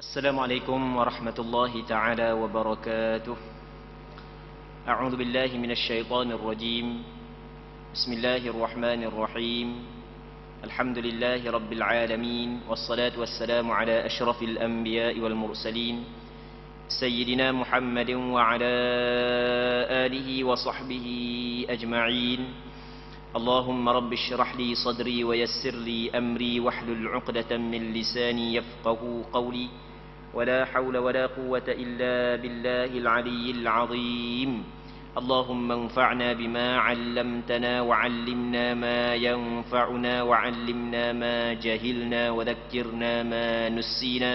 Assalamualaikum warahmatullahi taala wabarakatuh. A'udzu billahi minasyaitonir rajim. Bismillahirrahmanirrahim. Alhamdulillahi rabbil alamin wassalatu wassalamu ala asyrafil anbiya'i wal mursalin sayyidina Muhammadin wa ala alihi wa sahbihi ajma'in. Allahumma rabbi shrah li sadri wa yassir li amri wahlul 'uqdatam min lisani yafqahu qawli. ولا حول ولا قوة إلا بالله العلي العظيم. اللهم انفعنا بما علمتنا وعلمنا ما ينفعنا وعلمنا ما جهلنا وذكرنا ما نسينا.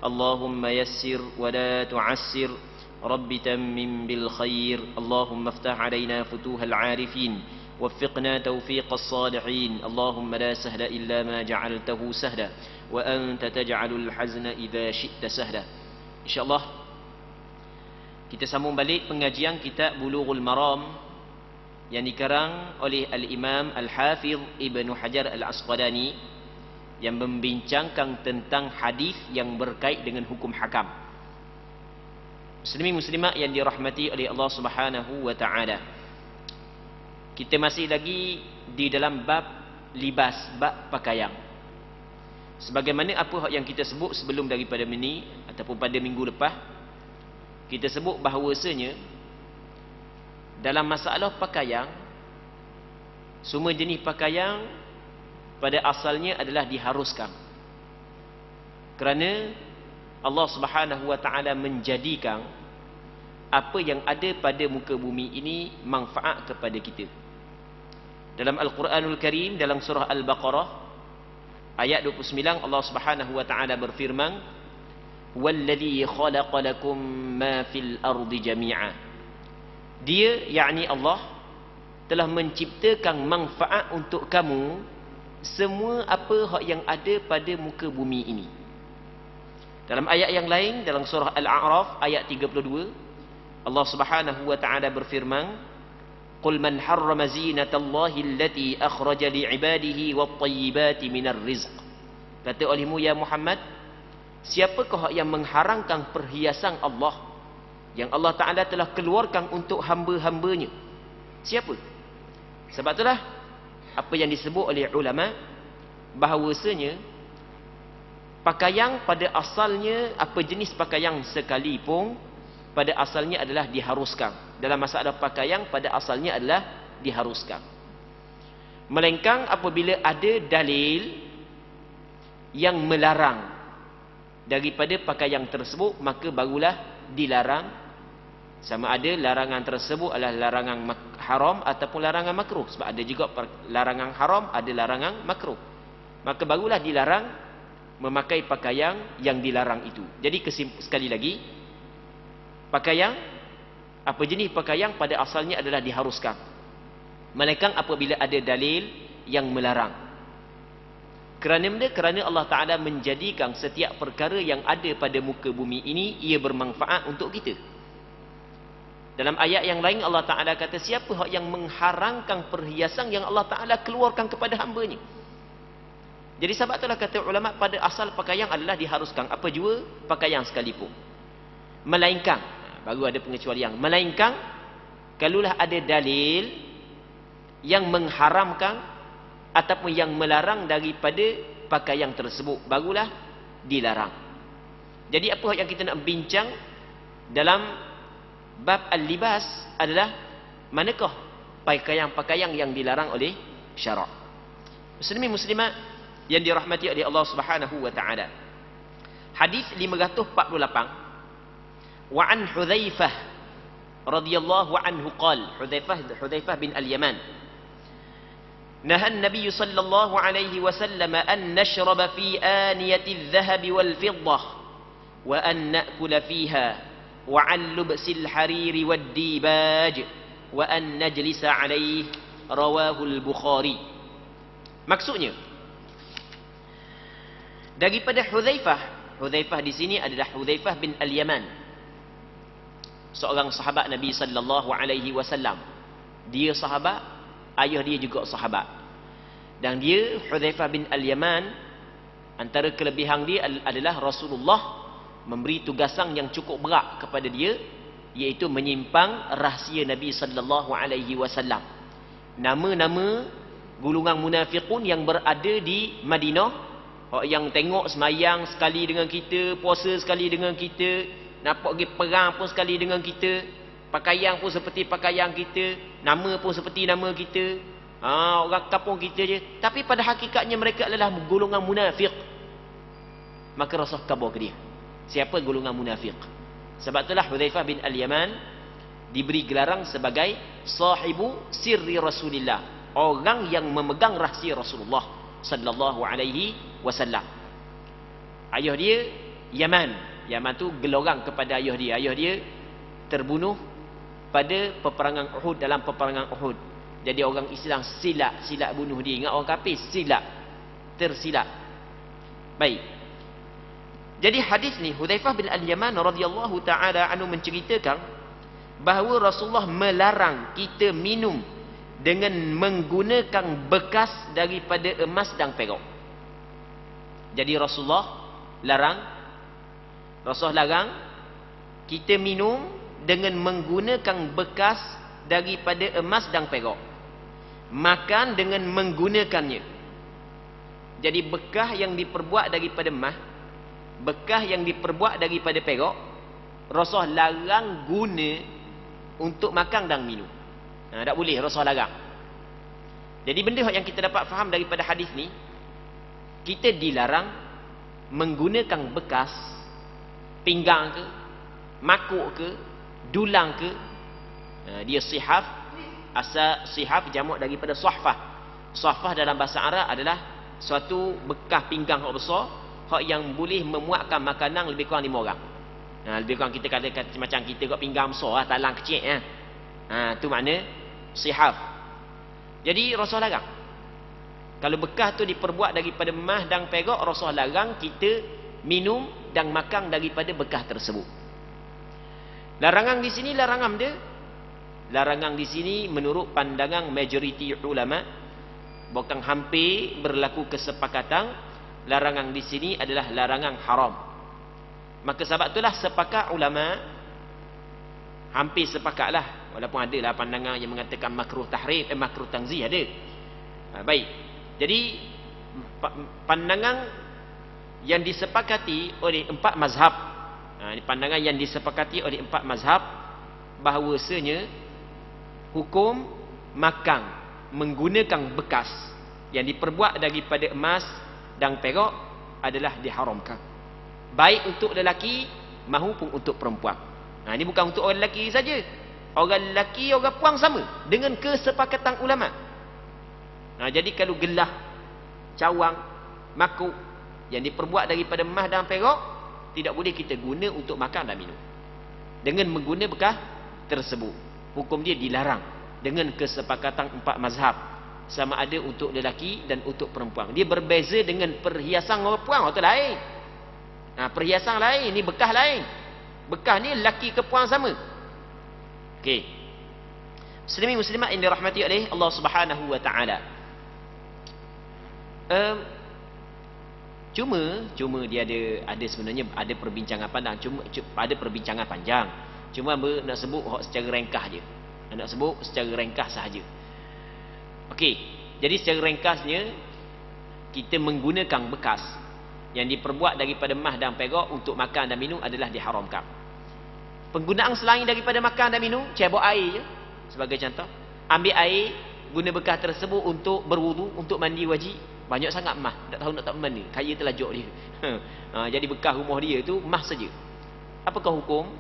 اللهم يسر ولا تعسر رب تمم بالخير. اللهم افتح علينا فتوح العارفين وفقنا توفيق الصالحين. اللهم لا سهل إلا ما جعلته سهلا وأنت تجعل الحزن إذا شئت سهلا. InsyaAllah kita sambung balik pengajian kitab Bulughul Maram yang dikarang oleh Al-Imam Al-Hafidh Ibnu Hajar Al-Asqalani yang membincangkan tentang hadis yang berkait dengan hukum hakam. Muslimin muslimat yang dirahmati oleh Allah Subhanahu wa taala. Kita masih lagi di dalam bab libas, bab pakaian. Sebagaimana apa yang kita sebut sebelum daripada ini ataupun pada minggu lepas, kita sebut bahawasanya dalam masalah pakaian, semua jenis pakaian pada asalnya adalah diharuskan. Kerana Allah Subhanahu wa taala menjadikan apa yang ada pada muka bumi ini manfaat kepada kita. Dalam Al-Quranul Karim, dalam surah Al-Baqarah ayat 29, Allah Subhanahu wa taala berfirman, "Walladzi khalaqa lakum ma fil ardi jami'a." Dia, yakni Allah, telah menciptakan manfaat untuk kamu semua apa yang ada pada muka bumi ini. Dalam ayat yang lain, dalam surah Al-A'raf ayat 32, Allah Subhanahu wa taala berfirman, "Qul man harrama zinatallahi allati akhraja li'ibadihi wat-tayyibati minar rizq." Kata olehmu ya Muhammad, siapakah yang mengharamkan perhiasan Allah yang Allah Taala telah keluarkan untuk hamba-hambanya? Siapa? Sebab itulah apa yang disebut oleh ulama bahawasanya pakaian pada asalnya, apa jenis pakaian sekalipun, pada asalnya adalah diharuskan. Dalam masalah pakaian pada asalnya adalah diharuskan. Melainkan apabila ada dalil yang melarang daripada pakaian tersebut, maka barulah dilarang. Sama ada larangan tersebut adalah larangan haram ataupun larangan makruh. Sebab ada juga larangan haram, ada larangan makruh. Maka barulah dilarang memakai pakaian yang dilarang itu. Jadi sekali lagi, pakaian, apa jenis pakaian pada asalnya adalah diharuskan. Melainkan apabila ada dalil yang melarang. Kerana Allah Ta'ala menjadikan setiap perkara yang ada pada muka bumi ini, ia bermanfaat untuk kita. Dalam ayat yang lain Allah Ta'ala kata, siapa yang mengharamkan perhiasan yang Allah Ta'ala keluarkan kepada hamba-Nya. Jadi sebab itulah kata ulama, pada asal pakaian adalah diharuskan, apa jua pakaian sekalipun. Melainkan, baru ada pengecualian, melainkan kalaulah ada dalil yang mengharamkan ataupun yang melarang daripada pakaian tersebut, barulah dilarang. Jadi apa yang kita nak bincang dalam bab al-libas adalah manakah pakaian-pakaian yang dilarang oleh syarak. Muslimin muslimat yang dirahmati oleh Allah Subhanahu wa taala. Hadis 548, وعن حذيفة رضي الله عنه قال, حذيفة بن اليمان, نهى النبي صلى الله عليه وسلم أن نشرب في آنية الذهب والفضة وأن نأكل فيها وعن لبس الحرير والديباج وأن نجلس عليه. رواه البخاري. Maksudnya daripada Hudzaifah di sini adalah Hudzaifah bin Al-Yaman, seorang sahabat Nabi sallallahu alaihi wasallam. Dia sahabat, ayah dia juga sahabat. Dan dia Hudzaifah bin Al-Yaman, antara kelebihan dia adalah Rasulullah memberi tugasan yang cukup berat kepada dia, iaitu menyimpang rahsia Nabi sallallahu alaihi wasallam. Nama-nama golongan munafiqun yang berada di Madinah, yang tengok semayang sekali dengan kita, puasa sekali dengan kita, nampak pergi perang pun sekali dengan kita, pakaian pun seperti pakaian kita, nama pun seperti nama kita, orang kampung kita je, tapi pada hakikatnya mereka adalah golongan munafik. Maka Rasul khabar ke dia, siapa golongan munafik? Sebab itulah Hudzaifah bin Al-Yaman diberi gelaran sebagai sahibu sirri Rasulillah, orang yang memegang rahsia Rasulullah sallallahu alaihi wasallam. Ayah dia Yaman. Yaman tu geloran kepada ayah dia. Ayah dia terbunuh pada peperangan Uhud, dalam peperangan Uhud. Jadi orang Islam silap bunuh dia. Ingat orang kafir tersilap. Baik. Jadi hadis ni Hudzaifah bin Al-Yaman radhiyallahu taala anhu menceritakan bahawa Rasulullah melarang kita minum dengan menggunakan bekas daripada emas dan perak. Jadi Rasulullah larang kita minum dengan menggunakan bekas daripada emas dan perak. Makan dengan menggunakannya. Jadi bekas yang diperbuat daripada emas, bekas yang diperbuat daripada perak, Rasulullah larang guna untuk makan dan minum. Tak boleh, Rasulullah larang. Jadi benda yang kita dapat faham daripada hadis ni, kita dilarang menggunakan bekas pinggang ke, makuk ke, dulang ke. Dia sihaf, asal sihaf jamak daripada sahfah. Sahfah dalam bahasa Arab adalah suatu bekas pinggang yang besar, yang boleh memuatkan makanan lebih kurang 5 orang. Lebih kurang kita kata macam kita kat pinggang besar, talang kecil. Tu makna sihaf. Jadi Rasulullah larang. Kalau bekas tu diperbuat daripada emas dan perak, Rasulullah larang kita minum dan makan daripada bekas tersebut. Larangan di sini larangan di sini menurut pandangan majoriti ulama, bukan hampir berlaku kesepakatan, larangan di sini adalah larangan haram. Maka sebab itulah sepakat ulama, hampir sepakatlah, walaupun ada lah pandangan yang mengatakan makruh tahrim, makruh tanzih ada. Baik. Jadi pandangan yang disepakati oleh 4 mazhab, ini pandangan yang disepakati oleh 4 mazhab, bahawasanya hukum makan menggunakan bekas yang diperbuat daripada emas dan perak adalah diharamkan, baik untuk lelaki maupun untuk perempuan. Ini bukan untuk orang lelaki saja. Orang lelaki, orang perempuan sama dengan kesepakatan ulama. Jadi kalau gelah, cawang, makuk yang diperbuat daripada emas dan perak, tidak boleh kita guna untuk makan dan minum dengan menggunakan bekas tersebut. Hukum dia dilarang dengan kesepakatan 4 mazhab, sama ada untuk lelaki dan untuk perempuan. Dia berbeza dengan perhiasan orang perempuan, itu lain. Perhiasan lain, ni bekas lain. Bekas ni lelaki ke perempuan sama. Okey. Muslimin muslimat yang dirahmati oleh Allah Subhanahu wa taala. Cuma dia ada sebenarnya ada perbincangan panjang, ada perbincangan panjang. Cuma nak sebut secara ringkas je. Nak sebut secara ringkas sahaja. Okey. Jadi secara ringkasnya, kita menggunakan bekas yang diperbuat daripada emas dan perak untuk makan dan minum adalah diharamkan. Penggunaan selain daripada makan dan minum, cebok air je sebagai contoh. Ambil air, guna bekas tersebut untuk berwudu, untuk mandi wajib. Banyak sangat emas, tak tahu nak tak mana, kaya terlajuk dia. Jadi bekas rumah dia tu emas saja. Apakah hukum?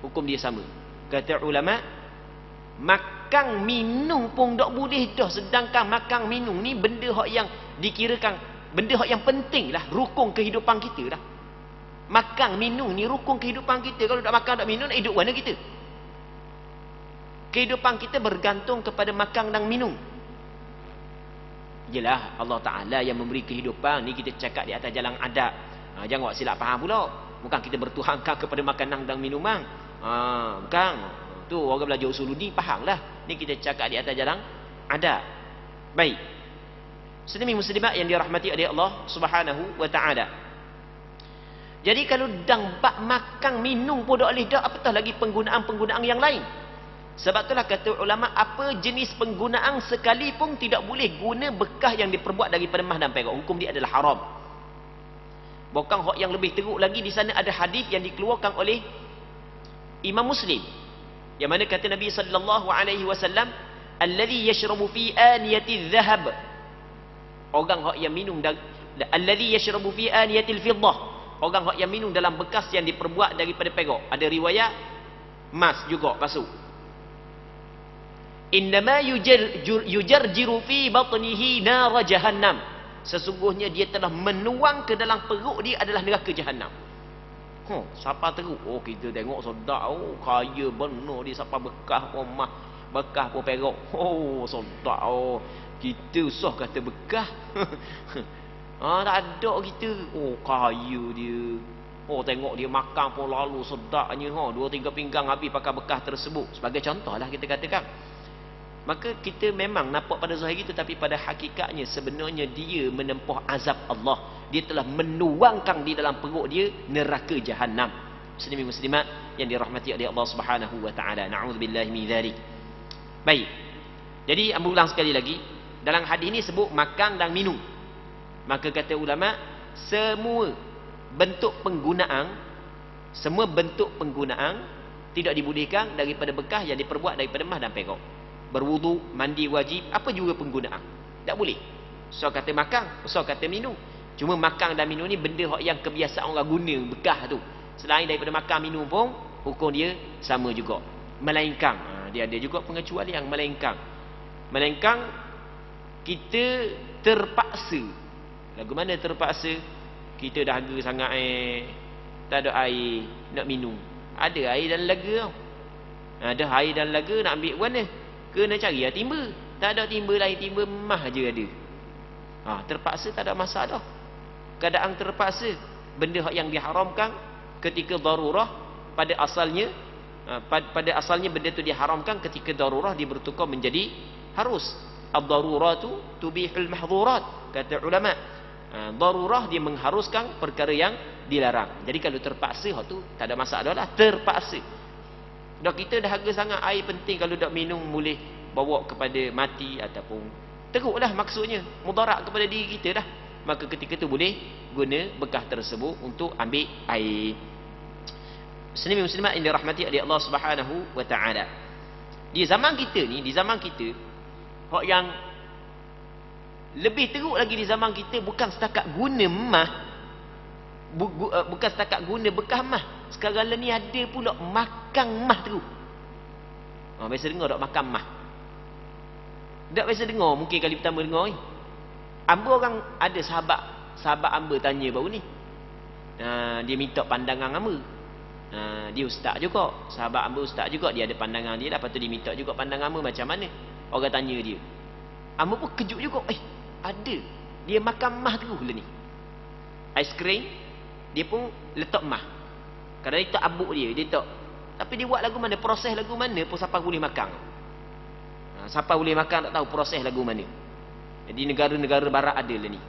Hukum dia sama. Kata ulama, makan minum pun tak boleh dah, sedangkan makan minum ni benda yang dikirakan benda yang penting lah, rukun kehidupan kita lah. Makan minum ni rukun kehidupan kita. Kalau tak makan tak minum, nak hidup mana kita? Kehidupan kita bergantung kepada makan dan minum. Yelah, Allah Ta'ala yang memberi kehidupan ni, kita cakap di atas jalan adab. Jangan buat silap faham pula. Bukan kita bertuhankan kepada makanan dan minuman. Bukan. Tu orang belajar usuluddin faham lah. Ni kita cakap di atas jalan adab. Baik. Muslimin muslimat yang dirahmati oleh Allah Subhanahu wa taala. Jadi kalau dang bak makan minum pun dak boleh dak, apatah lagi penggunaan-penggunaan yang lain. Sebab itulah kata ulama, apa jenis penggunaan sekalipun tidak boleh guna bekas yang diperbuat daripada emas dan perak. Hukum dia adalah haram. Bukan hak yang lebih teruk lagi, di sana ada hadis yang dikeluarkan oleh Imam Muslim, yang mana kata Nabi sallallahu alaihi wasallam, alladhi yashrabu fi aniyati dhahab, orang hak yang minum alladhi yashrabu fi aniyatil fiddah, orang hak yang minum dalam bekas yang diperbuat daripada perak. Ada riwayat emas juga masuk. Innama yujarjiru fi batnihi nar jahannam, sesungguhnya dia telah menuang ke dalam perut dia adalah neraka jahanam. Siapa teruk? Oh, kita tengok sedap. Oh, kaya benar dia. Siapa bekas pun emas, bekas pun perak. Oh, sedap. Oh, kita usah kata bekas. Tak ada kita. Oh, kaya dia. Oh, tengok dia makan pun lalu sedapnya. 2-3 pinggang habis pakai bekas tersebut. Sebagai contoh lah kita katakan. Maka kita memang nampak pada zahir itu, tapi pada hakikatnya sebenarnya dia menempuh azab Allah. Dia telah menuangkan di dalam perut dia neraka jahanam. Muslimin muslimat yang dirahmati oleh Allah Subhanahu wa taala. Na'udzubillahi min dzalik. Baik. Jadi ambil ulang sekali lagi, dalam hadis ini sebut makan dan minum. Maka kata ulama, semua bentuk penggunaan tidak dibolehkan daripada bekas yang diperbuat daripada emas dan perak. Berwudu, mandi wajib, apa juga penggunaan, tak boleh. So kata makan, so kata minum. Cuma makan dan minum ni benda yang kebiasaan orang guna bekas tu. Selain daripada makan minum pun hukum dia sama juga. Melainkan dia ada juga pengecualian. Melainkan kita terpaksa. Lagu mana terpaksa? Kita dahaga sangat tak ada air nak minum. Ada air dalam laga tau. Ada air dalam laga, nak ambil mana? Kena cari timba. Tak ada timba lain, timba emas je ada. Terpaksa tak ada masalah. Keadaan terpaksa, benda yang diharamkan ketika darurah, pada asalnya benda tu diharamkan ketika darurah dia bertukar menjadi harus. Ad-daruratu tubihul mahdhurat, kata ulama. Darurah dia mengharuskan perkara yang dilarang. Jadi kalau terpaksa tu tak ada masalah lah, terpaksa. Dah kita dahaga sangat air penting, kalau dak minum boleh bawa kepada mati ataupun teruklah, maksudnya mudarat kepada diri kita dah. Maka ketika tu boleh guna bekas tersebut untuk ambil air. Muslimin muslimat yang dirahmati oleh Allah Subhanahu wa taala. Di zaman kita, hak yang lebih teruk lagi di zaman kita, bukan setakat guna emas, bukan setakat guna bekas emas. Sekarang ni ada pula makan emas terus. Biasa dengar tak makan emas? Tak biasa dengar, mungkin kali pertama dengar ni. Amba orang ada sahabat amba tanya baru ni. Dia minta pandangan amba. Dia ustaz juga, sahabat amba ustaz juga, dia ada pandangan dia lah. Lepas tu dia minta juga pandangan amba macam mana. Orang tanya dia. Amba pun kejut juga. Ada. Dia makan emas terus lah ni. Aiskrim dia pun letak emas. Kadang dia tak abuk dia tak. Tapi dia buat lagu mana, proses lagu mana pun siapa boleh makan. Siapa boleh makan tak tahu proses lagu mana. Jadi negara-negara barat ada lah ni.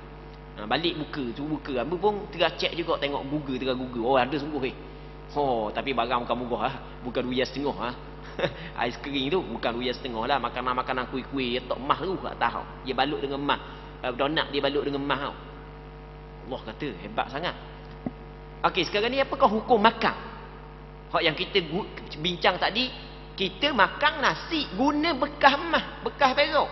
Balik buka. Amba pun tengah check juga, tengok Google. Oh, ada sungguh tapi barang bukan murah bukan RM2.5 Aiskrim tu bukan RM2.5 lah. Makanan-makanan kuih-kuih tak emas tu tak tahu. Dia balut dengan emas. Donat dia balut dengan emas tau. Allah kata hebat sangat. Okey, sekarang ni apakah hukum makan? Hak yang kita bincang tadi, kita makan nasi guna bekas emas, bekas perak.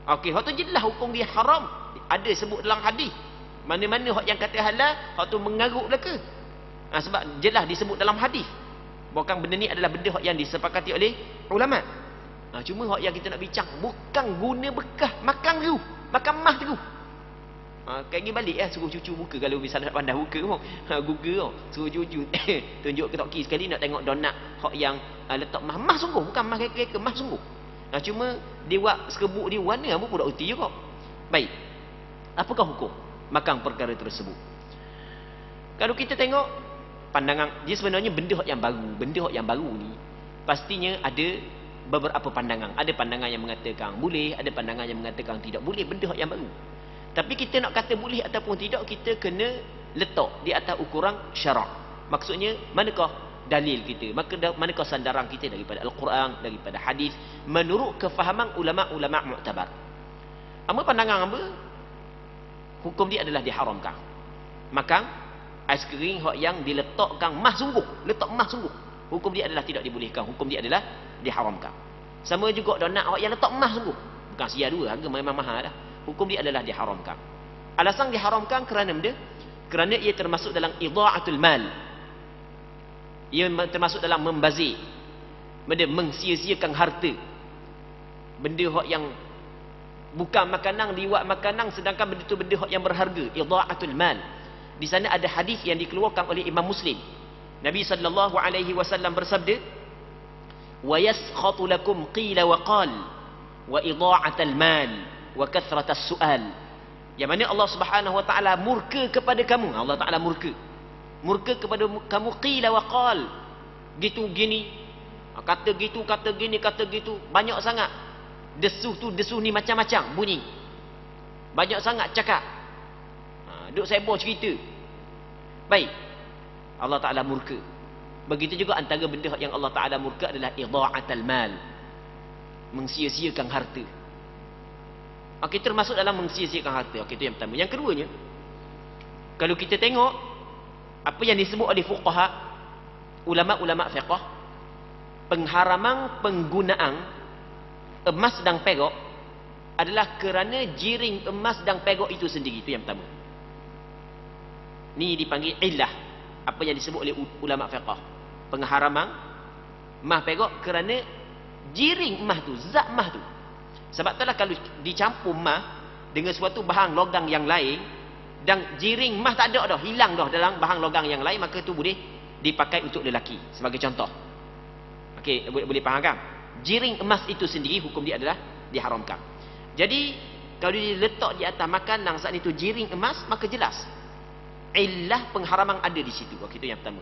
Okey, hak tu jelas hukum dia haram. Ada sebut dalam hadis. Mana-mana hak yang kata halal, hak tu mengarut belaka. Sebab jelas disebut dalam hadis. Bukan benda ni adalah benda hak yang disepakati oleh ulama. Cuma hak yang kita nak bincang bukan guna bekas, makan terus, makan emas terus. Kayak ni balik suruh cucu buka, kalau bisa nak pandai buka Google suruh cucu tunjuk ke toki sekali nak tengok donat hak yang letak emas sungguh, bukan emas kek-kek, emas sungguh. Cuma dia buat serbuk dia warna apa pun dak erti juga. Baik. Apakah hukum makan perkara tersebut? Kalau kita tengok pandangan dia, sebenarnya benda yang baru ni pastinya ada beberapa pandangan. Ada pandangan yang mengatakan boleh, ada pandangan yang mengatakan tidak boleh, benda yang baru. Tapi kita nak kata boleh ataupun tidak, kita kena letak di atas ukuran syarak. Maksudnya manakah dalil kita, manakah sandaran kita daripada Al-Quran, daripada hadis, menurut kefahaman ulama-ulama muktabar. Apa pandangan apa? Hukum dia adalah diharamkan. Makan aiskrim yang diletakkan mah sungguh, letak mah sungguh, hukum dia adalah tidak dibolehkan, hukum dia adalah diharamkan. Sama juga donat yang letak mah sungguh, bukan sia dua, harga memang mahal dah, hukum dia adalah diharamkan. Alasan diharamkan kerana benda, kerana ia termasuk dalam idha'atul mal, ia termasuk dalam membazir, benda mengsia-siakan harta, benda yang bukan makanan liwat makanan, sedangkan benda itu benda yang berharga, idha'atul mal. Di sana ada hadis yang dikeluarkan oleh Imam Muslim. Nabi sallallahu alaihi wasallam bersabda, "Wa yaskhatu lakum qila wa qal wa idha'atul mal wa kathratas su'al." Yang mana Allah Subhanahu wa taala murka kepada kamu. Allah Taala murka kepada kamu, qila wa qal, gitu gini, kata gitu, kata gini, kata gitu, banyak sangat. Desuh ni macam-macam bunyi, banyak sangat cakap, duk sebo cerita. Baik, Allah Taala murka. Begitu juga antara benda yang Allah Taala murka adalah idha'atul mal, mengsia-siakan harta. Okey, termasuk dalam mengsia-siakan harta. Okey, itu yang pertama. Yang keduanya, kalau kita tengok apa yang disebut oleh fuqaha, ulama-ulama fiqh, pengharaman penggunaan emas dan perak adalah kerana jiring emas dan perak itu sendiri. Itu yang pertama. Ni dipanggil illah, apa yang disebut oleh ulama fiqh, pengharaman emas perak kerana jiring emas tu, zat emas tu. Sebab itulah kalau dicampur emas dengan suatu bahan logam yang lain, dan jiring emas tak ada dah, hilang dah dalam bahan logam yang lain, maka itu boleh dipakai untuk lelaki. Sebagai contoh, okey, boleh faham kan? Jiring emas itu sendiri hukum dia adalah diharamkan. Jadi kalau diletak di atas makanan saat itu jiring emas, maka jelas illah pengharaman ada di situ. Okey, itu yang pertama.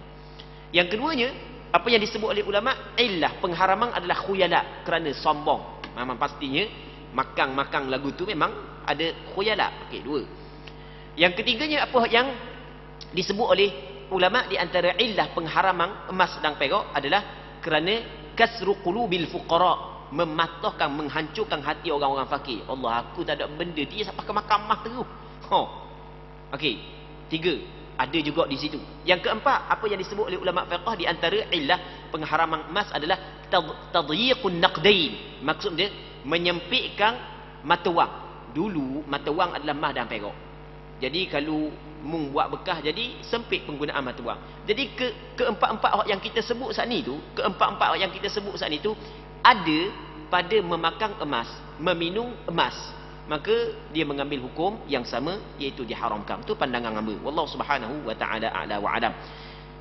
Yang keduanya, apa yang disebut oleh ulama, illah pengharaman adalah khuyala, kerana sombong. Memang pastinya makan lagu tu memang ada khuyala. Okey, dua. Yang ketiganya, apa yang disebut oleh ulama di antara illah pengharaman emas dan perak adalah kerana kasru qulubil fuqara, mematahkan, menghancurkan hati orang-orang fakir. Allah, aku tak ada benda, dia sampai makan emas terus. Okey, tiga. Ada juga di situ. Yang keempat, apa yang disebut oleh ulama fiqh di antara illah pengharaman emas adalah tadyiqun naqdain. Maksud dia menyempitkan mata wang. Dulu mata wang adalah emas dan perak. Jadi kalau mung buat bekah, jadi sempit penggunaan mata wang. Jadi keempat-empat yang kita sebut saat ni tu, keempat-empat yang kita sebut saat ni tu ada pada memakan emas, meminum emas, maka dia mengambil hukum yang sama, iaitu diharamkan. Itu pandangan hamba. Wallahu subhanahu wa ta'ala a'la wa alam.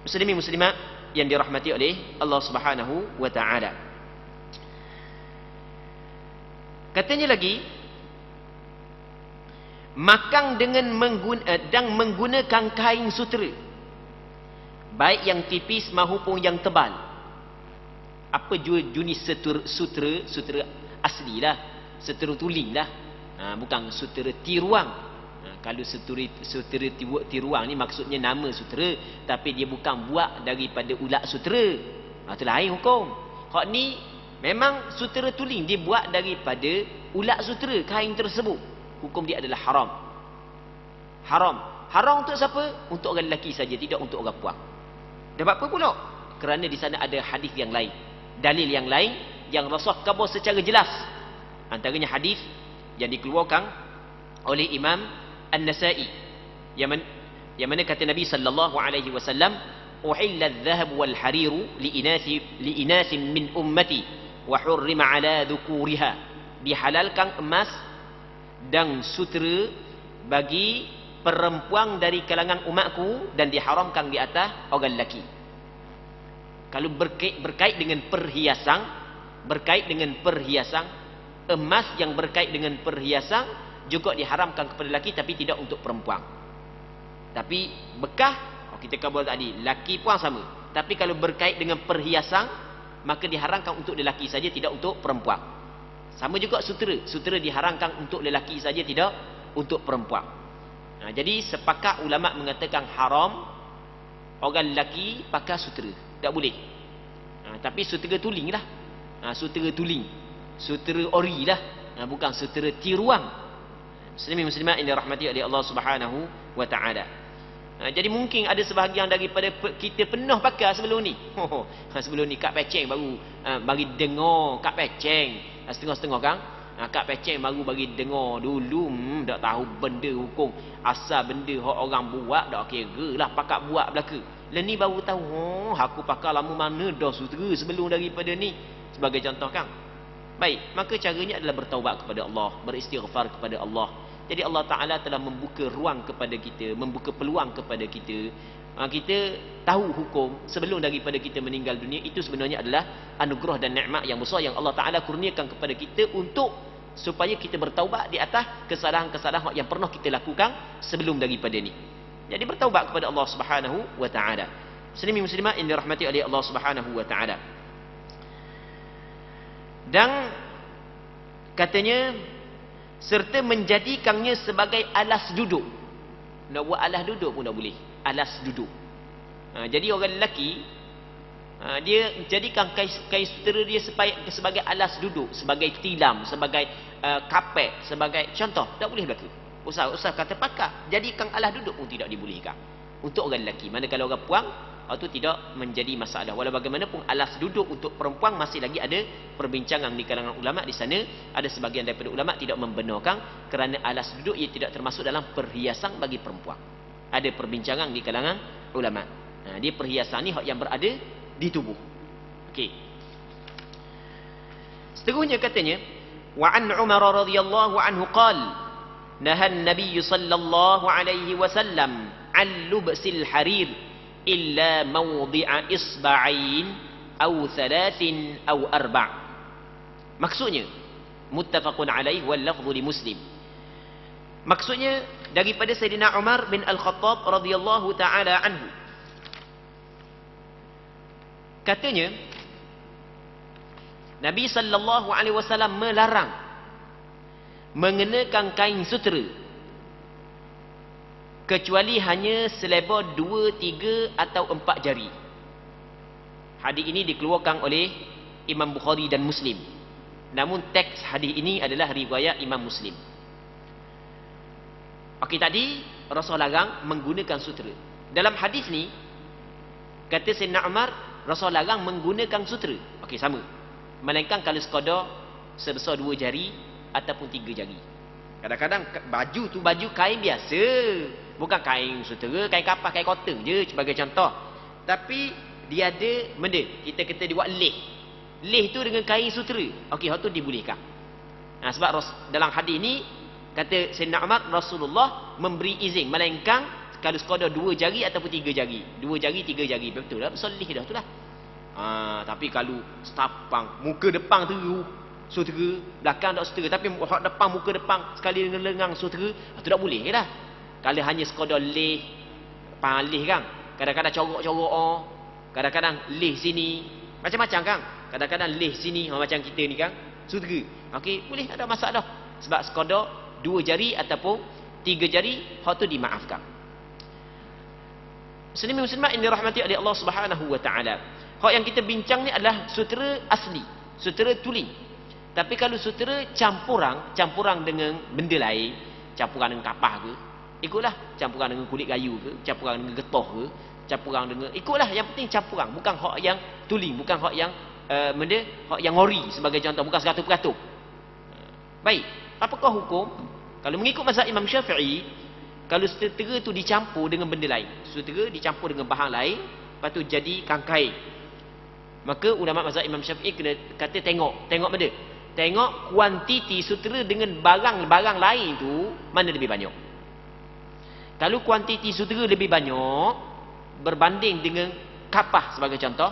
Muslimin muslimat yang dirahmati oleh Allah Subhanahu wa ta'ala. Katanya lagi, makan dengan menggunakan kain sutera, baik yang tipis maupun yang tebal. Apa jenis sutera asli lah, sutera tuling lah, bukan sutera tiruang. Kalau sutera tiruang ni maksudnya nama sutera, tapi dia bukan buat daripada ulat sutera. Itu lain hukum. Hak ni memang sutera tuling, dia buat daripada ulat sutera kain tersebut. Hukum dia adalah haram. Haram untuk siapa? Untuk orang lelaki saja, tidak untuk orang puan. Sebab apa pula? Kerana di sana ada hadis yang lain, dalil yang lain yang Rasul khabar secara jelas. Antaranya hadis yang dikeluarkan oleh Imam An-Nasa'i, yang mana kata Nabi sallallahu alaihi wasallam, uhilla adh-dhahab wal hariru li inasin min ummati wa hurrima ala dhukuriha. Dihalalkan emas dan sutera bagi perempuan dari kalangan umatku dan diharamkan di atas orang lelaki. Kalau berkait dengan perhiasan, emas yang berkait dengan perhiasan juga diharamkan kepada lelaki, tapi tidak untuk perempuan. Tapi bekah, kita kabul tadi, lelaki pun sama. Tapi kalau berkait dengan perhiasan, maka diharamkan untuk lelaki saja, tidak untuk perempuan. Sama juga sutera diharamkan untuk lelaki saja, tidak untuk perempuan. Jadi sepakat ulama mengatakan haram orang lelaki pakai sutera, tak boleh. Tapi sutera tuling lah. Sutera tuling, sutera ori lah, bukan sutera tiruan. Muslimin muslimat yang dirahmati oleh Allah Subhanahu wa taala. Jadi mungkin ada sebahagian daripada kita pernah pakai sebelum ni. Sebelum ni Kak Peceng baru bagi dengar Kak Peceng setengah-setengah kan. Kak Peceng baru bagi dengar dulu, tak tahu benda hukum, asal benda hak orang buat dak kira lah pakak buat belaka. Lain ni baru tahu, aku pakai lama mana dah sutera sebelum daripada ni, sebagai contoh kan. Baik, maka caranya adalah bertaubat kepada Allah, beristighfar kepada Allah. Jadi Allah Ta'ala telah membuka ruang kepada kita, membuka peluang kepada kita. Kita tahu hukum sebelum daripada kita meninggal dunia. Itu sebenarnya adalah anugerah dan nikmat yang besar yang Allah Ta'ala kurniakan kepada kita untuk supaya kita bertaubat di atas kesalahan-kesalahan yang pernah kita lakukan sebelum daripada ni. Jadi bertaubat kepada Allah Subhanahu wa Ta'ala. Muslimin muslimat yang dirahmati oleh Allah Subhanahu wa Ta'ala. Dan katanya serta menjadikannya sebagai alas duduk. Nak buat alas duduk pun tak boleh. Alas duduk. Jadi orang lelaki dia jadikan kain sutera dia sebagai alas duduk, sebagai tilam, sebagai kapet, sebagai contoh. Tak boleh berlaku. Usah kata pakar, jadikan alas duduk pun tidak dibolehkan untuk orang lelaki. Manakala orang puang itu tidak menjadi masalah. Walau bagaimanapun alas duduk untuk perempuan masih lagi ada perbincangan di kalangan ulama di sana. Ada sebahagian daripada ulama tidak membenarkan kerana alas duduk ia tidak termasuk dalam perhiasan bagi perempuan. Ada perbincangan di kalangan ulama. Dia perhiasan ni hak yang berada di tubuh. Okey. Seterusnya katanya, wa an Umar radhiyallahu anhu qala naha an-nabiy sallallahu alaihi wasallam an lubsil harir illa mawdi'a isba'ain aw thalathin aw arba'. Maksudnya muttafaqun alaih wal lafdhu li Muslim. Maksudnya daripada Sayyidina Umar bin Al-Khattab radhiyallahu taala anhu. Katanya Nabi sallallahu alaihi wasallam melarang mengenakan kain sutera kecuali hanya selebar 2, 3 atau 4 jari. Hadis ini dikeluarkan oleh Imam Bukhari dan Muslim. Namun teks hadis ini adalah riwayat Imam Muslim. Okey, tadi Rasul larang menggunakan sutera. Dalam hadis ni kata Sayyidina Umar, Rasul larang menggunakan sutera. Okey, sama. Melainkan kalau sekadar sebesar 2 jari ataupun 3 jari. Kadang-kadang baju tu baju kain biasa, bukan kain sutera, kain kapas, kain cotton je sebagai contoh. Tapi dia ada benda, kita kata dia buat leh. Leh tu dengan kain sutera. Okey, hak tu dibolehkan. Sebab dalam hadis ni kata Sayyidina Umar, Rasulullah memberi izin melainkan kalau sekadar 2 jari ataupun 3 jari. 2 jari, 3 jari. Betul lah, besar leh dah tu lah. Tapi kalau setapang, muka depan tu sutera, belakang tak sutera, tapi hak depan, muka depan sekali dengan lengang sutera, itu tak boleh lah. Kalau hanya sekadar leh, leh kan, kadang-kadang corok-corok, kadang-kadang leh sini, macam-macam kan, kadang-kadang leh sini, macam kita ni kan, sutera. Okey, boleh, tak ada masalah. Sebab sekadar 2 jari ataupun 3 jari, hak tu dimaafkan. Muslimin muslimat yang dirahmati oleh Allah Subhanahu wa taala. Hak yang kita bincang ni adalah sutera asli, sutera tuling. Tapi kalau sutera campuran dengan benda lain, campuran dengan kapas ke, ikutlah. Campuran dengan kulit kayu ke, campuran dengan getah ke, campuran dengan, ikutlah. Yang penting campuran, bukan hak yang tuling, bukan hak yang benda, hak yang ori sebagai contoh, bukan 100%. Baik, apakah hukum? Kalau mengikut mazhab Imam Syafi'i, kalau sutera tu dicampur dengan benda lain, sutera dicampur dengan bahan lain, lepas tu jadi kain, maka ulama mazhab Imam Syafi'i kena kata tengok benda. Tengok kuantiti sutera dengan barang-barang lain tu mana lebih banyak. Kalau kuantiti sutera lebih banyak berbanding dengan kapas sebagai contoh,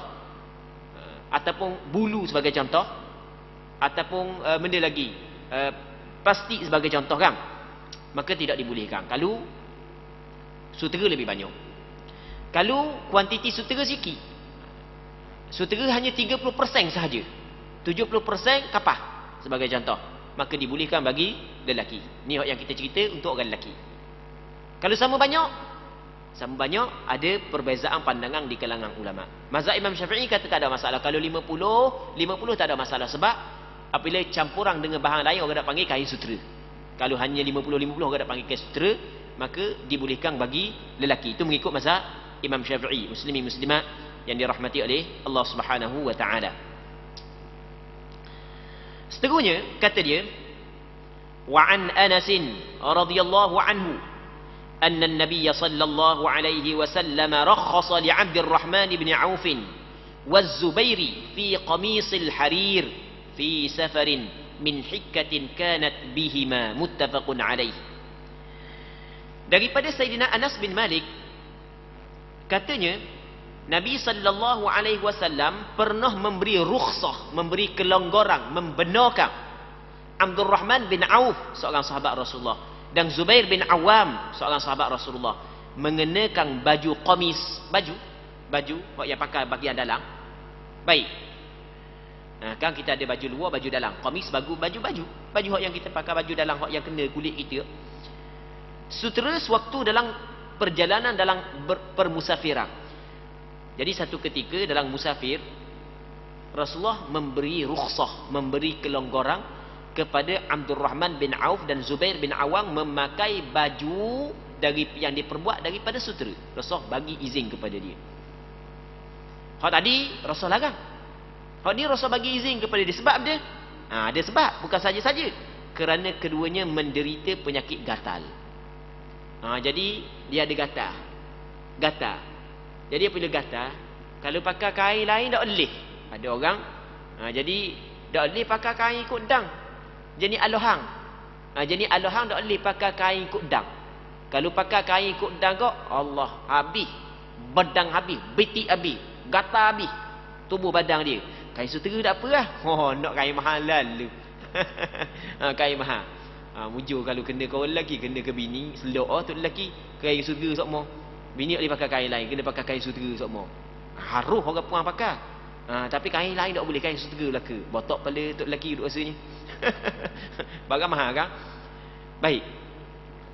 ataupun bulu sebagai contoh, ataupun benda lagi, plastik sebagai contoh kan, maka tidak dibolehkan kalau sutera lebih banyak. Kalau kuantiti sutera sikit, sutera hanya 30% sahaja, 70% kapas sebagai contoh, maka dibolehkan bagi lelaki. Ni yang kita cerita untuk orang lelaki. Kalau sama banyak ada perbezaan pandangan di kalangan ulama. Mazhab Imam Syafi'i kata tak ada masalah. Kalau 50 tak ada masalah, sebab apabila campuran dengan bahan lain orang nak panggil kain sutera. Kalau hanya 50 orang nak panggil kain sutera, maka dibolehkan bagi lelaki. Itu mengikut mazhab Imam Syafi'i. Muslimin muslimat yang dirahmati oleh Allah Subhanahu wa taala. Seterusnya kata dia, wa an Anas radhiyallahu anhu anna an-nabiy sallallahu alaihi wasallam rakhasa li 'Abdurrahman bin Auf waz-Zubair fi qamis al-harir fi safarin min hikkatin kanat bihima, muttafaqun alaih. Daripada Sayyidina Anas bin Malik, katanya Nabi sallallahu alaihi wasallam pernah memberi rukhsah, memberi kelonggaran, membenarkan Abdurrahman bin Auf, seorang sahabat Rasulullah, dan Zubair bin Awam, seorang sahabat Rasulullah, mengenakan baju qamis, baju yang pakai bahagian dalam. Baik. Kan kita ada baju luar, baju dalam. Qamis baju yang kita pakai, baju dalam yang kena kulit kita. Sutera sewaktu dalam perjalanan, dalam permusafiran. Jadi satu ketika dalam musafir, Rasulullah memberi rukhsah, memberi kelonggaran kepada Abdurrahman bin Auf dan Zubair bin Awam memakai baju yang diperbuat daripada sutera. Rasulullah bagi izin kepada dia. Hak tadi Rasulullah larang. Hak ni Rasulullah bagi izin kepada dia. Sebab dia ada sebab, bukan saja-saja kerana keduanya menderita penyakit gatal. Jadi dia ada gatal. Jadi apabila gatal, kalau pakai kain lain tak boleh. Ada orang jadi tak boleh pakai kain ikut dang. Jadi alohang. Jadi alohang tak boleh pakai kain ikut dang. Kalau pakai kain ikut dang kok, Allah habis. Bedang habis, betik habis, gatal habis tubuh badan dia. Kain sutera tak apa lah. Nak kain mahal lalu. Kain mahal. Mujur kalau kena kau lelaki, kena ke bini, selok tu lelaki, kain sutera sokmo. Bini tak boleh pakai kain lain, kena pakai kain sutera sokmo. Harus orang perang pakai. Tapi kain lain tak boleh, kain sutera laka. Botok kepala tu lelaki duk rasanya. Barang mahal kan? Baik.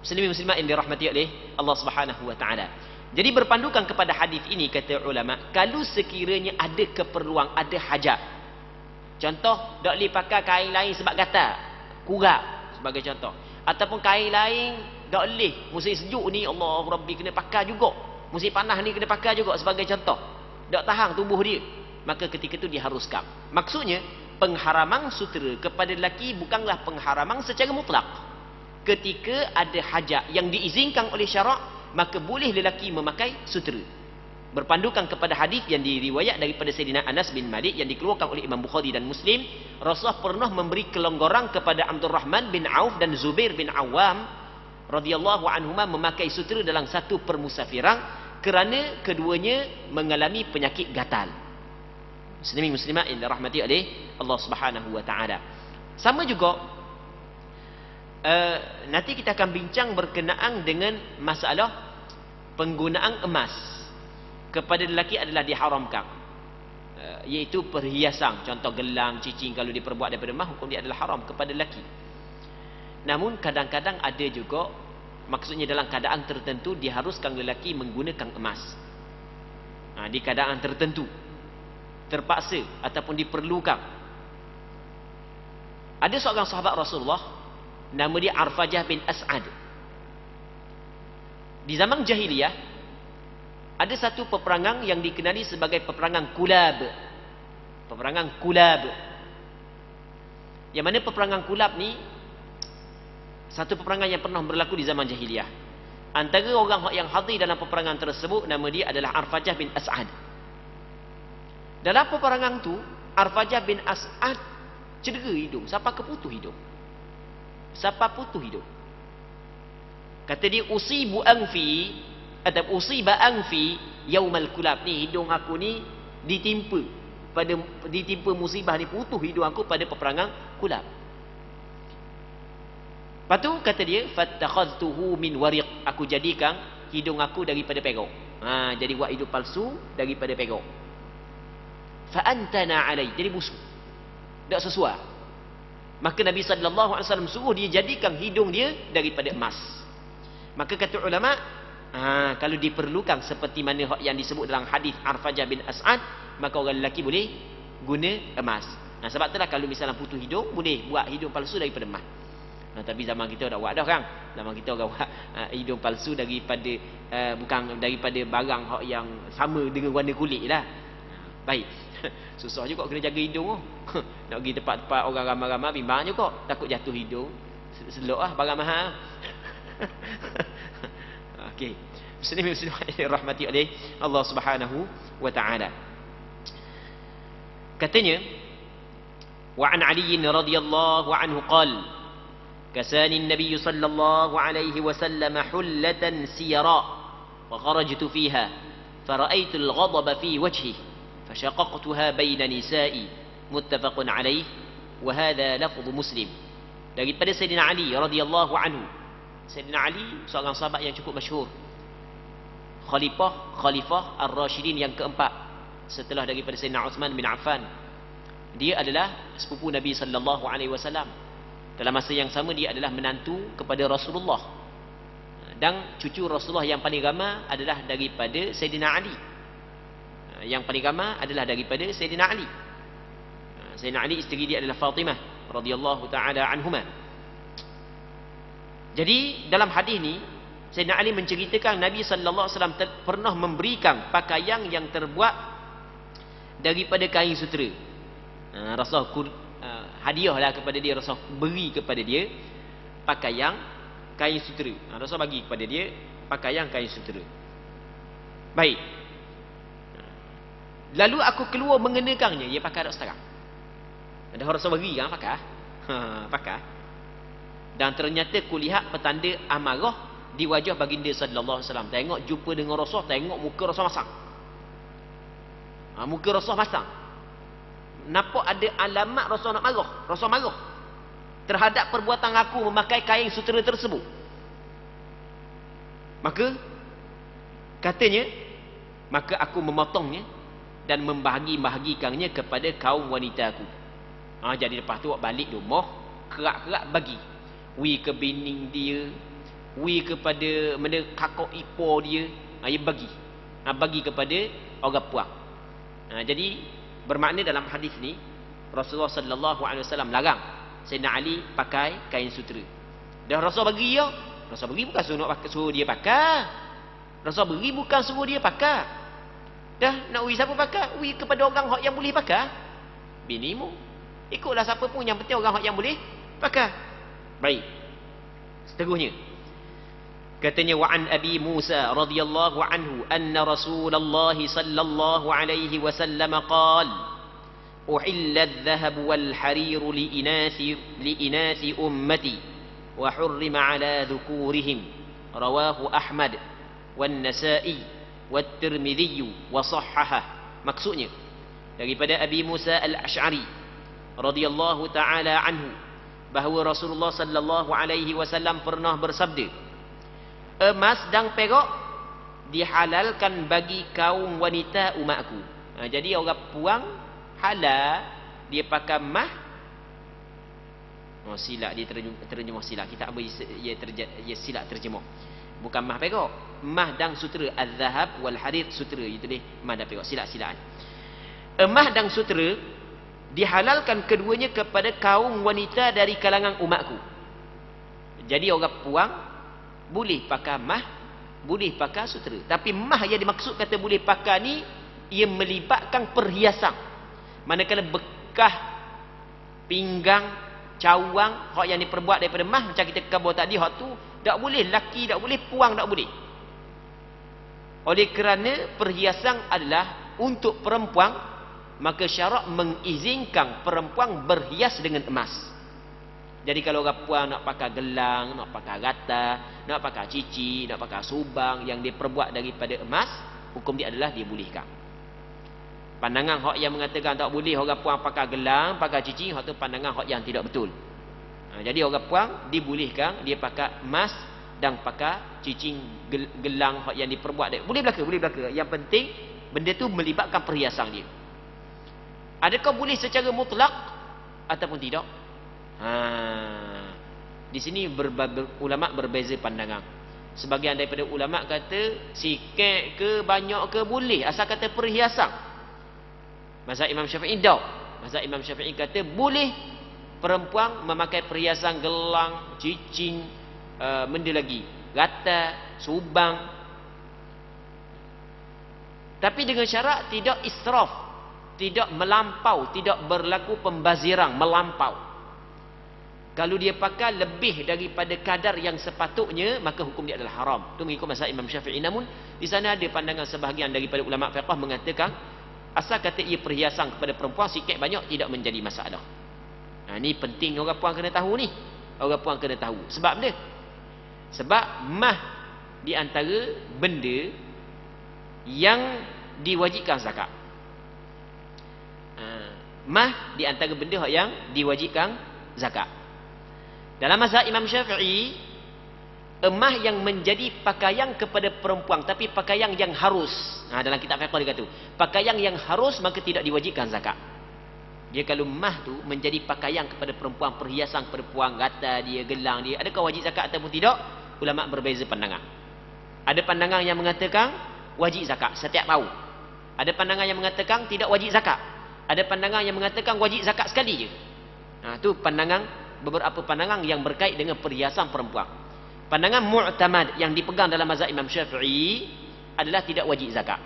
Muslimin muslimat yang dirahmati oleh Allah Subhanahu wa taala. Jadi berpandukan kepada hadis ini, kata ulama, kalau sekiranya ada keperluan, ada hajat. Contoh, tak boleh pakai kain lain sebab gatal, kurap sebagai contoh. Ataupun kain lain tak boleh, musim sejuk ni Allah Rabbi kena pakai juga. Musim panas ni kena pakai juga sebagai contoh. Tak tahan tubuh dia. Maka ketika itu diharuskan. Maksudnya, pengharaman sutera kepada lelaki bukanlah pengharaman secara mutlak. Ketika ada hajat yang diizinkan oleh syarak, maka boleh lelaki memakai sutera. Berpandukan kepada hadis yang diriwayat daripada Sayyidina Anas bin Malik yang dikeluarkan oleh Imam Bukhari dan Muslim, Rasulullah pernah memberi kelonggaran kepada Abdurrahman bin Auf dan Zubair bin Awam radhiyallahu anhuma memakai sutera dalam satu permusafiran kerana keduanya mengalami penyakit gatal. Muslimin muslimat yang dirahmati oleh Allah Subhanahu wa taala. Sama juga nanti kita akan bincang berkenaan dengan masalah penggunaan emas kepada lelaki adalah diharamkan, iaitu perhiasan, contoh gelang, cincin, kalau diperbuat daripada emas, hukum dia adalah haram kepada lelaki. Namun kadang-kadang ada juga, maksudnya dalam keadaan tertentu diharuskan lelaki menggunakan emas. Di keadaan tertentu, terpaksa ataupun diperlukan. Ada seorang sahabat Rasulullah, nama dia Arfajah bin As'ad. Di zaman jahiliyah ada satu peperangan yang dikenali sebagai peperangan Kulab. Peperangan Kulab. Yang mana peperangan Kulab ni satu peperangan yang pernah berlaku di zaman jahiliyah. Antara orang yang hadir dalam peperangan tersebut, nama dia adalah Arfajah bin As'ad. Dalam peperangan tu, Arfajah bin As'ad cedera hidung, sampai ke putus hidung. Sampai putus hidung. Kata dia, usibu anfi atau usiba anfi yaumal kulab, ni hidung aku ni ditimpa musibah ni, putus hidung aku pada peperangan Kulab. Lepas tu kata dia, fattakhadtuhu min wariq, aku jadikan hidung aku daripada perak. Jadi buat hidung palsu daripada perak. Fa antana alai, jadi busuk, tak sesuai. Maka Nabi sallallahu alaihi wasallam suruh dia jadikan hidung dia daripada emas. Maka kata ulama, kalau diperlukan seperti mana yang disebut dalam hadis Arfajah bin As'ad, maka orang lelaki boleh guna emas. Sebab itulah kalau misalnya putus hidung, boleh buat hidung palsu daripada emas. Tapi zaman kita dah buat dah kan. Zaman kita orang buat hidung palsu daripada bukan daripada barang yang sama dengan warna kulit lah. Baik. Susah juga kena jaga hidung. Nak pergi tempat-tempat orang ramai-ramai bimbang juga. Takut jatuh hidung. Selok lah barang mahal. Okey. Muslimin rahmati oleh Allah Subhanahu wa taala. Katanya, wa an Ali radhiyallahu anhu qala kasani an-nabiy sallallahu alaihi wasallam hullatan siyara wa kharajtu fiha fara'aytu al-ghadaba fi wajhihi fashaqaqtuha baina nisa'i muttafaqun alaih wa hadha lafdh Muslim. Daripada Sayyidina Ali radhiyallahu anhu. Sayyidina Ali seorang sahabat yang cukup masyhur, khalifah ar-Rashidin yang keempat setelah daripada Sayyidina Uthman bin Affan. Dia adalah sepupu Nabi sallallahu alaihi wasallam. Dalam masa yang sama dia adalah menantu kepada Rasulullah. Dan cucu Rasulullah yang paling ramai adalah daripada Sayyidina Ali. Yang paling ramai adalah daripada Sayyidina Ali. Sayyidina Ali isteri dia adalah Fatimah radhiyallahu taala anhuma. Jadi dalam hadis ni Sayyidina Ali menceritakan Nabi sallallahu alaihi wasallam pernah memberikan pakaian yang terbuat daripada kain sutera. Rasul hadiahlah kepada dia, Rasul beri kepada dia pakaian kain sutera. Rasul bagi kepada dia pakaian kain sutera. Baik. Lalu aku keluar mengenakannya, ia pakai tak sekarang. Ada Rasul bagi kan pakai. Pakai. Dan ternyata kulihat petanda amarah di wajah baginda sallallahu alaihi wasallam. Tengok jumpa dengan Rasul, tengok muka Rasul masam. Muka Rasul masam. Nampak ada alamat Rasul nak marah. Rasul marah terhadap perbuatan aku memakai kain sutera tersebut. Maka katanya, maka aku memotongnya dan membahagi-bahagikannya kepada kaum wanita aku. Jadi lepas tu balik rumah, kerak-kerak bagi. Wi ke bini dia, wi kepada mana kakak ipar dia, dia bagi. Bagi kepada orang puang. Jadi bermakna dalam hadis ni Rasulullah sallallahu alaihi wasallam larang Sayyidina Ali pakai kain sutera. Dan Rasul bagi ya, Rasul beri bukan suruh dia pakai. Rasul beri bukan suruh dia pakai. Dah nak wi siapa pakai? Wi kepada orang yang boleh pakai. Binimu. Ikutlah siapa pun, yang penting orang yang boleh pakai. Baik. Seterusnya. Katanya wa an Abi Musa radhiyallahu anhu anna Rasulullah sallallahu alaihi wasallam qala uhilla adh-dhahab wal harir li inasi ummati wa hurrima ala dhukurihim rawahu Ahmad wan Nasa'i wat Tirmidzi wa sahhahah. Maksudnya daripada Abi Musa al-Asy'ari radhiyallahu taala anhu bahawa Rasulullah sallallahu alaihi wasallam pernah bersabda, emas dan perak dihalalkan bagi kaum wanita umatku. Jadi orang puang halal dia pakai emas. Silap dia terjemah silap. Kita ambil ia silap terjemah. Bukan emas perak, emas dan sutera. Az-zahab wal harir sutera, itu dia emas dan perak. Silap-silapan. Emas dan sutera dihalalkan keduanya kepada kaum wanita dari kalangan umatku. Jadi orang puang boleh pakai emas, boleh pakai sutera. Tapi emas yang dimaksud kata boleh pakai ni, ia melibatkan perhiasan. Manakala bekas pinggang, cawang, hak yang diperbuat daripada emas, macam kita kata tadi, hak tu tak boleh, laki tak boleh, puang tak boleh. Oleh kerana perhiasan adalah untuk perempuan, maka syarak mengizinkan perempuan berhias dengan emas. Jadi kalau orang puan nak pakai gelang, nak pakai rata, nak pakai cici, nak pakai subang yang diperbuat daripada emas, hukum dia adalah dibolehkan. Pandangan hak yang mengatakan tak boleh orang puan pakai gelang, pakai cici, hak tu pandangan hak yang tidak betul. Jadi orang puan dibolehkan dia pakai emas dan pakai cincin gelang hak yang diperbuat. Boleh belaka. Yang penting benda tu melibatkan perhiasan dia. Adakah boleh secara mutlak ataupun tidak? Di sini ulama berbeza pandangan. Sebahagian daripada ulama kata sikit ke banyak ke boleh, asal kata perhiasan. Mazhab Imam Syafi'i dak. Mazhab Imam Syafi'i kata boleh perempuan memakai perhiasan gelang, cincin, benda lagi, rata, subang. Tapi dengan syarat tidak israf, tidak melampau, tidak berlaku pembaziran melampau. Kalau dia pakai lebih daripada kadar yang sepatutnya, maka hukum dia adalah haram. Itu mengikut mazhab Imam Syafi'i. Namun di sana ada pandangan sebahagian daripada ulama fiqh mengatakan asal kata ia perhiasan kepada perempuan sikit banyak tidak menjadi masalah. Ini penting orang puan kena tahu ni. Orang puan kena tahu. Sebab dia? Sebab mah di antara benda yang diwajibkan zakat. Mah di antara benda yang diwajibkan zakat. Dalam mazhab Imam Syafi'i, emas yang menjadi pakaian kepada perempuan, tapi pakaian yang harus. Dalam kitab fiqh dia kata, pakaian yang harus maka tidak diwajibkan zakat. Dia kalau emas tu menjadi pakaian kepada perempuan, perhiasan perempuan, rata dia, gelang dia, adakah wajib zakat ataupun tidak? Ulama berbeza pandangan. Ada pandangan yang mengatakan wajib zakat setiap tahun. Ada pandangan yang mengatakan tidak wajib zakat. Ada pandangan yang mengatakan wajib zakat sekali je. Tu pandangan, beberapa pandangan yang berkait dengan perhiasan perempuan. Pandangan mu'tamad yang dipegang dalam mazhab Imam Syafi'i adalah tidak wajib zakat.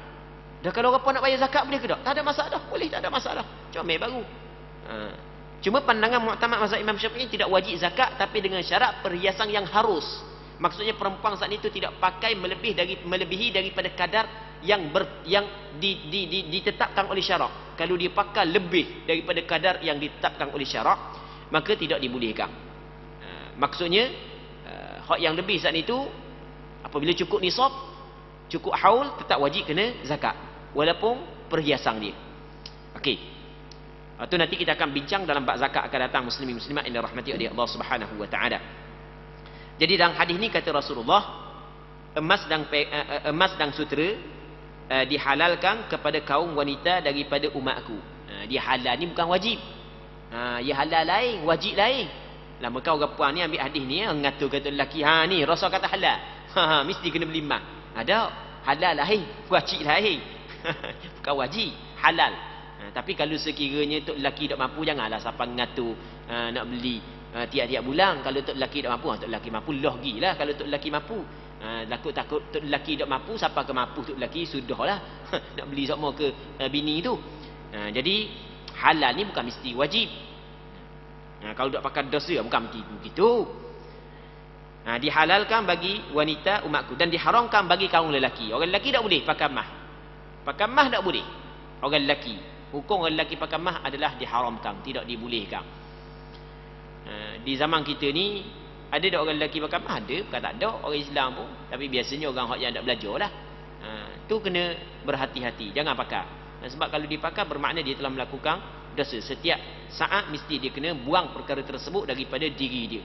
Dah kalau orang nak bayar zakat boleh ke tak? Tak ada masalah, boleh, tak ada masalah. Comel baru. Cuma pandangan mu'tamad mazhab Imam Syafi'i tidak wajib zakat, tapi dengan syarat perhiasan yang harus. Maksudnya perempuan saat itu tidak pakai melebihi daripada kadar yang ditetapkan oleh syarak. Kalau dia pakai lebih daripada kadar yang ditetapkan oleh syarak, maka tidak dibolehkan. Maksudnya hak yang lebih saat itu apabila cukup nisab, cukup haul, tetap wajib kena zakat walaupun perhiasan dia. Okey. Itu nanti kita akan bincang dalam bab zakat akan datang, muslimin muslimat yang dirahmati oleh Allah Subhanahu wa taala. Jadi dalam hadis ni kata Rasulullah, emas dan sutera dihalalkan kepada kaum wanita daripada umatku. Dia halal ni bukan wajib. Ya halal lain, wajib lain. Lama kau orang puan ni ambil hadis ni ngatur kata lelaki, ni Rasul kata halal. Mesti kena beli emas. Ada halal lain, wajib lain. Bukan wajib, halal. Tapi kalau sekiranya tok lelaki tak mampu, janganlah siapa ngatur nak beli tiap-tiap bulan. Kalau tok lelaki tak mampu, tok lelaki mampu logilah kalau tok lelaki mampu. Takut tok lelaki tak mampu, siapa ke mampu tok lelaki sudahlah nak beli semua ke bini tu. Jadi halal ni bukan mesti wajib. Kalau tak pakai dosa bukan begitu. Dihalalkan bagi wanita umatku dan diharamkan bagi kaum lelaki. Orang lelaki tak boleh pakai mah. Pakai mah tak boleh. Orang lelaki, hukum orang lelaki pakai mah adalah diharamkan, tidak dibolehkan. Di zaman kita ni ada tak orang lelaki pakai mah? Ada, bukan tak ada. Orang Islam pun, tapi biasanya orang yang tak belajar lah. Tu kena berhati-hati, jangan pakai. Sebab kalau dipakai bermakna dia telah melakukan dosa. Setiap saat mesti dia kena buang perkara tersebut daripada diri dia.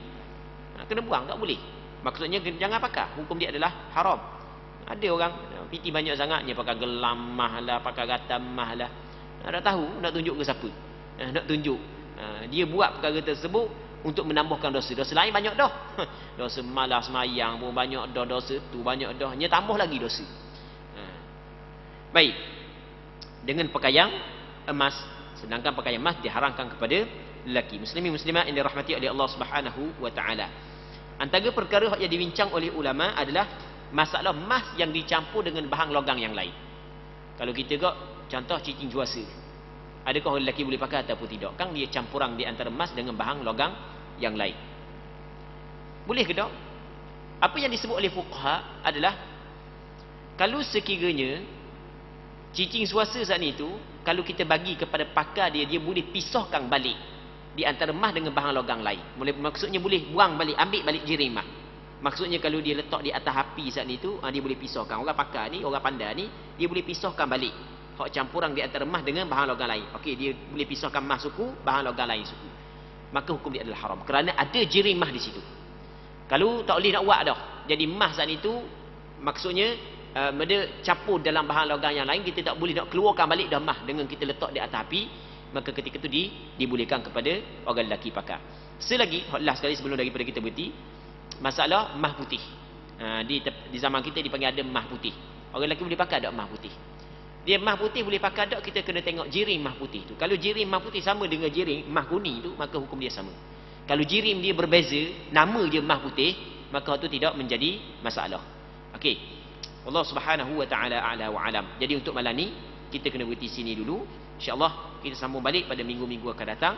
Kena buang, tak boleh. Maksudnya jangan pakai, hukum dia adalah haram. Ada orang piti banyak sangatnya pakai gelam mah lah, pakai gatam mah lah. Tak tahu nak tunjuk ke siapa. Nak tunjuk dia buat perkara tersebut untuk menambahkan dosa. Dosa lain banyak dah. Dosa malas semayang pun banyak dah, dosa tu banyak dah, nya tambah lagi dosa. Baik. Dengan pakaian emas, sedangkan pakaian emas diharamkan kepada lelaki. Muslimin muslimat yang dirahmati oleh Allah Subhanahu wa taala. Antara perkara yang dibincang oleh ulama adalah masalah emas yang dicampur dengan bahan logam yang lain. Kalau kita kok contoh cincin juasa, adakah orang lelaki boleh pakai ataupun tidak? Kan dia campuran di antara emas dengan bahan logam yang lain. Boleh ke tak? Apa yang disebut oleh fuqaha adalah kalau sekiranya cincin juasa saat itu, kalau kita bagi kepada pakar dia, dia boleh pisahkan balik di antara emas dengan bahan logam lain. Maksudnya boleh buang balik, ambil balik jiring emas. Maksudnya kalau dia letak di atas api saat itu, dia boleh pisahkan. Orang pakar ni, orang pandai ni, dia boleh pisahkan balik hak campuran di antara emas dengan bahan logam lain. Okey, dia boleh pisahkan emas suku, bahan logam lain suku. Maka hukum dia adalah haram kerana ada jiring emas di situ. Kalau tak boleh nak buat dah. Jadi emas saat itu maksudnya dia campur dalam bahan logam yang lain, kita tak boleh nak keluarkan balik dah emas dengan kita letak di atas api, maka ketika itu dibolehkan kepada orang lelaki pakar. Selagi last sekali sebelum daripada kita berhenti, masalah emas putih. Di zaman kita dipanggil ada emah putih. Orang lelaki boleh pakai ada emah putih. Dia emah putih boleh pakai tak, kita kena tengok jirim emah putih tu. Kalau jirim emah putih sama dengan jirim emah kuning tu, maka hukum dia sama. Kalau jirim dia berbeza, nama je emah putih, maka itu tidak menjadi masalah. Okey. Allah Subhanahu wa taala a'la wa alam. Jadi untuk malam ni kita kena berhenti sini dulu. Insya-Allah kita sambung balik pada minggu-minggu akan datang.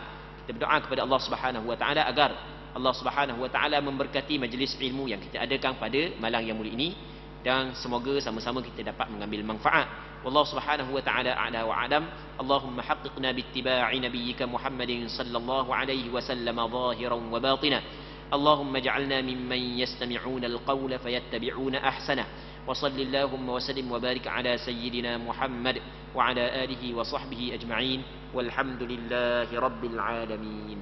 Kita berdoa kepada Allah Subhanahu wa taala agar Allah Subhanahu wa taala memberkati majlis ilmu yang kita adakan pada malam yang mulia ini, dan semoga sama-sama kita dapat mengambil manfaat. Wallahu Subhanahu wa taala a'la wa alam. Allahumma haqqiqna bittiba'i nabiyyika Muhammadin sallallahu alaihi wasallam zahiran wa batina. Allahumma ij'alna mimman yastami'una al-qawla fayattabi'una ahsana. Wa sallallahu wa sallim wa barik ala sayyidina Muhammad wa ala alihi wa sahbihi ajma'in. Walhamdulillahi rabbil alamin.